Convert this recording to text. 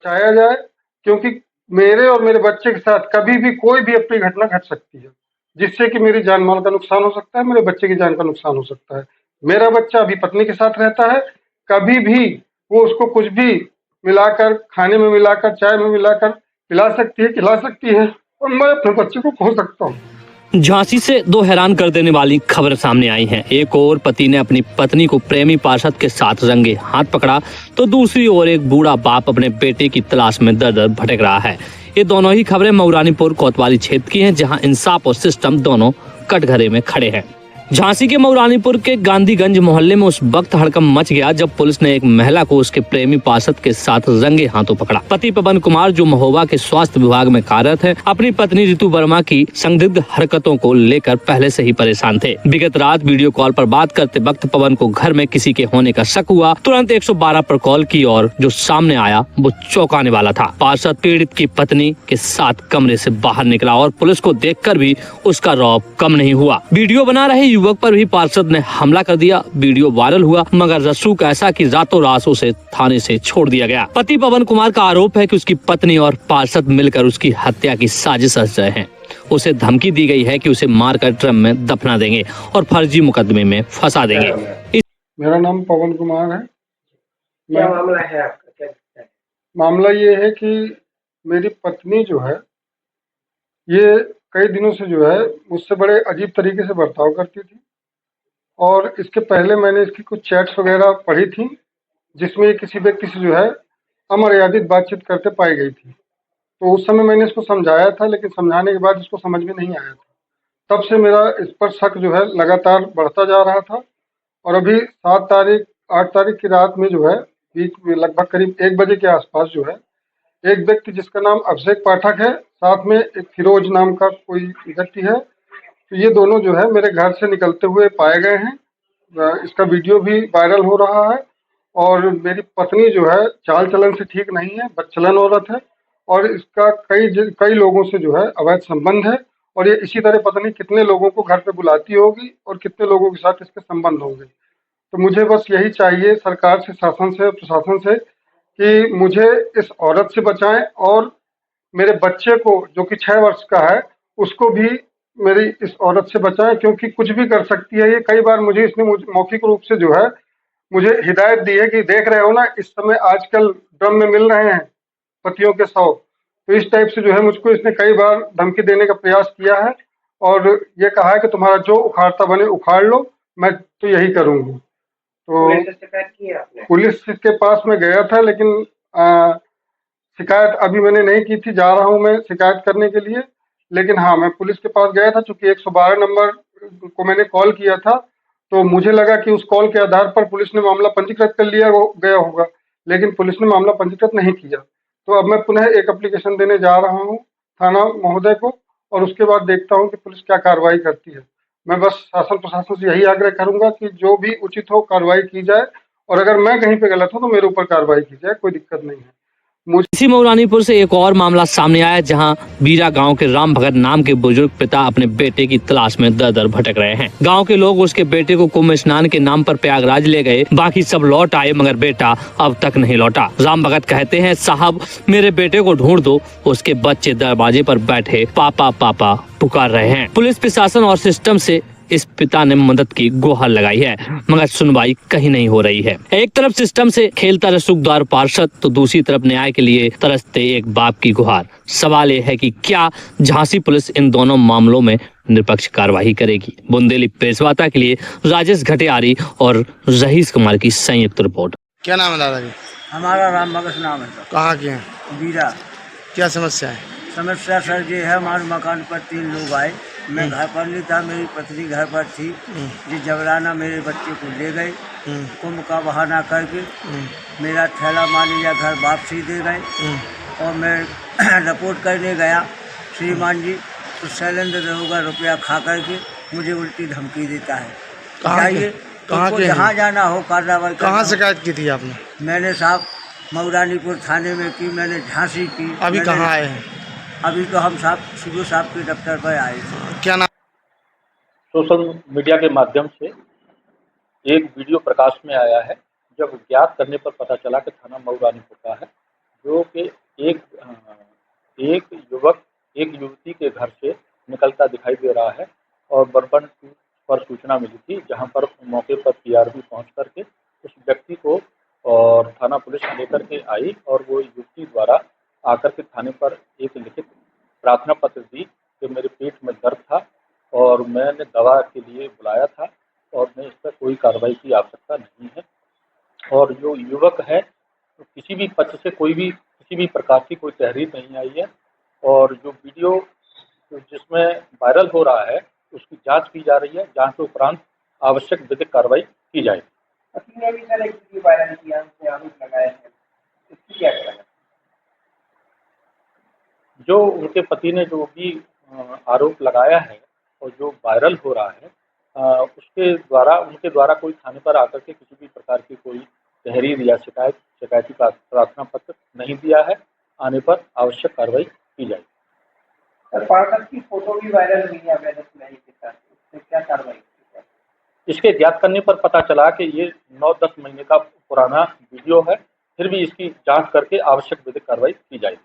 बचाया जाए, क्योंकि मेरे और मेरे बच्चे के साथ कभी भी कोई भी अप्रिय घटना घट सकती है, जिससे कि मेरी जान माल का नुकसान हो सकता है, मेरे बच्चे की जान का नुकसान हो सकता है। मेरा बच्चा अभी पत्नी के साथ रहता है, कभी भी वो उसको कुछ भी मिलाकर, खाने में मिलाकर, चाय में मिलाकर पिला सकती है, खिला सकती है, और मैं अपने बच्चे को खो सकता हूँ। झांसी से दो हैरान कर देने वाली खबर सामने आई है। एक ओर पति ने अपनी पत्नी को प्रेमी पार्षद के साथ रंगे हाथ पकड़ा, तो दूसरी ओर एक बूढ़ा बाप अपने बेटे की तलाश में दर दर भटक रहा है। ये दोनों ही खबरें मऊरानीपुर कोतवाली क्षेत्र की हैं, जहां इंसाफ और सिस्टम दोनों कटघरे में खड़े हैं। झांसी के मऊरानीपुर के गांधीगंज मोहल्ले में उस वक्त हड़कंप मच गया जब पुलिस ने एक महिला को उसके प्रेमी पार्षद के साथ रंगे हाथों पकड़ा। पति पवन कुमार, जो महोबा के स्वास्थ्य विभाग में कार्यरत है, अपनी पत्नी रितु वर्मा की संदिग्ध हरकतों को लेकर पहले से ही परेशान थे। विगत रात वीडियो कॉल पर बात करते वक्त पवन को घर में किसी के होने का शक हुआ। तुरंत 112 पर कॉल की और जो सामने आया वो चौंकाने वाला था। पार्षद पीड़ित की पत्नी के साथ कमरे से बाहर निकला और पुलिस को देखकर भी उसका रौब कम नहीं हुआ। वीडियो बना रहे युवक पर भी पार्षद ने हमला कर दिया। वीडियो वायरल हुआ, मगर रसूख ऐसा कि रातों रात उसे थाने से छोड़ दिया गया। पति पवन कुमार का आरोप है कि उसकी पत्नी और पार्षद मिलकर उसकी हत्या की साजिश रच रहे हैं। उसे धमकी दी गई है कि उसे मारकर ड्रम में दफना देंगे और फर्जी मुकदमे में फंसा देंगे। मेरा नाम पवन कुमार है। क्या मामला है आपका? क्या मामला ये है कि मेरी पत्नी जो है, ये कई दिनों से जो है मुझसे बड़े अजीब तरीके से बर्ताव करती थी, और इसके पहले मैंने इसकी कुछ चैट्स वगैरह पढ़ी थी, जिसमें ये किसी व्यक्ति से जो है अमर्यादित बातचीत करते पाई गई थी। तो उस समय मैंने इसको समझाया था, लेकिन समझाने के बाद इसको समझ में नहीं आया था। तब से मेरा इस पर शक जो है लगातार बढ़ता जा रहा था, और अभी 8 तारीख की रात में जो है, बीच में लगभग करीब 1 बजे के आसपास जो है, एक व्यक्ति जिसका नाम अभिषेक पाठक है, साथ में एक फिरोज नाम का कोई व्यक्ति है, तो ये दोनों जो है मेरे घर से निकलते हुए पाए गए हैं। इसका वीडियो भी वायरल हो रहा है, और मेरी पत्नी जो है चाल चलन से ठीक नहीं है, बदचलन औरत है, और इसका कई लोगों से जो है अवैध संबंध है, और ये इसी तरह पता नहीं कितने लोगों को घर पे बुलाती होगी और कितने लोगों के साथ इसके संबंध होंगे। तो मुझे बस यही चाहिए सरकार से, शासन से, प्रशासन से, कि मुझे इस औरत से बचाएं, और मेरे बच्चे को जो कि 6 वर्ष का है, उसको भी मेरी इस औरत से बचाएं, क्योंकि कुछ भी कर सकती है ये। कई बार इसने मौखिक रूप से जो है मुझे हिदायत दी है कि देख रहे हो ना, इस समय आजकल ड्रम में मिल रहे हैं पतियों के 100। तो इस टाइप से जो है मुझको इसने कई बार धमकी देने का प्रयास किया है, और ये कहा है कि तुम्हारा जो उखाड़ता बने उखाड़ लो, मैं तो यही करूंगी। तो पुलिस से शिकायत की है आपने? पुलिस के पास में गया था, लेकिन शिकायत अभी मैंने नहीं की थी, जा रहा हूं मैं शिकायत करने के लिए। लेकिन हाँ, मैं पुलिस के पास गया था, चूंकि 112 नंबर को मैंने कॉल किया था, तो मुझे लगा कि उस कॉल के आधार पर पुलिस ने मामला पंजीकृत कर लिया गया होगा, लेकिन पुलिस ने मामला पंजीकृत नहीं किया। तो अब मैं पुनः एक एप्लीकेशन देने जा रहा हूँ थाना महोदय को, और उसके बाद देखता हूँ कि पुलिस क्या कार्रवाई करती है। मैं बस शासन प्रशासन से यही आग्रह करूंगा कि जो भी उचित हो कार्रवाई की जाए, और अगर मैं कहीं पे गलत हूं तो मेरे ऊपर कार्रवाई की जाए, कोई दिक्कत नहीं है। इसी मऊरानीपुर से एक और मामला सामने आया, जहां बीरा गांव के राम भगत नाम के बुजुर्ग पिता अपने बेटे की तलाश में दर दर भटक रहे हैं। गांव के लोग उसके बेटे को कुंभ स्नान के नाम पर प्रयागराज ले गए, बाकी सब लौट आए, मगर बेटा अब तक नहीं लौटा। राम भगत कहते हैं, साहब मेरे बेटे को ढूंढ दो। उसके बच्चे दरवाजे पर बैठे पापा पापा पुकार रहे हैं। पुलिस प्रशासन और सिस्टम से इस पिता ने मदद की गुहार लगाई है, मगर सुनवाई कहीं नहीं हो रही है। एक तरफ सिस्टम से खेलता रसूखदार पार्षद, तो दूसरी तरफ न्याय के लिए तरसते एक बाप की गुहार। सवाल ये है कि क्या झांसी पुलिस इन दोनों मामलों में निष्पक्ष कार्रवाई करेगी? बुंदेली प्रेस वार्ता के लिए राजेश घटियारी और रहीस कुमार की संयुक्त रिपोर्ट। क्या नाम है दादाजी? हमारा राम भगत नाम है सर। कहाँ के हैं? बीरा। क्या समस्या है? समस्या सर ये है, हमारे मकान पर 3 लोग आए। मैं घर पर नहीं था, मेरी पत्नी घर पर थी। जी जबराना मेरे बच्चे को ले गए, कुंभ का बहाना करके मेरा थैला मान लिया, घर वापसी दे गए। और मैं रिपोर्ट करने गया श्रीमान जी, तो शैलेंद्र दरोगा रुपया खा करके मुझे उल्टी धमकी देता है। चाहिए तो जहाँ जाना हो कार्रवाई। कहाँ शिकायत की थी आपने? मैंने साहब मऊरानीपुर थाने में की, मैंने झांसी की। अभी कहाँ आए हैं? अभी तो हम साहब सीधो साहब के दफ्तर पर आए थे। क्या नाम? सोशल मीडिया के माध्यम से एक वीडियो प्रकाश में आया है, जब ज्ञात करने पर पता चला कि थाना मऊरानीपुर का है, जो कि एक एक युवक एक युवती के घर से निकलता दिखाई दे रहा है और बरबन पर सूचना मिली थी, जहां पर मौके पर पीआरबी पहुंच करके उस व्यक्ति को और थाना पुलिस लेकर के आई और वो युवती द्वारा आकर के थाने पर एक लिखित प्रार्थना पत्र दी कि मेरे पेट में दर्द था और मैंने दवा के लिए बुलाया था और मैं इस पर कोई कार्रवाई की आवश्यकता नहीं है। और जो युवक है तो किसी भी पक्ष से कोई भी किसी भी प्रकार की कोई तहरीर नहीं आई है और जो वीडियो जिसमें वायरल हो रहा है उसकी जांच की जा रही है। जांच के उपरांत आवश्यक विधिक कार्रवाई की जाएगी। पति ने भी सर एक वीडियो वायरल किया, उसने आरोप लगाए हैं, इसकी क्या कहना है? जो उनके पति ने जो भी आरोप लगाया है और जो वायरल हो रहा है उसके द्वारा उनके द्वारा कोई थाने पर आकर के किसी भी प्रकार की कोई तहरीर या शिकायती प्रार्थना पत्र नहीं दिया है। आने पर आवश्यक कार्रवाई की जाएगी। सर पार्षद की फोटो भी वायरल हुई है अवैध सुनाई के साथ, उससे क्या कार्रवाई की जाए? इसके ज्ञात करने पर पता चला कि ये 9-10 महीने का पुराना वीडियो है, फिर भी इसकी जांच करके आवश्यक विधिक कार्रवाई की जाएगी।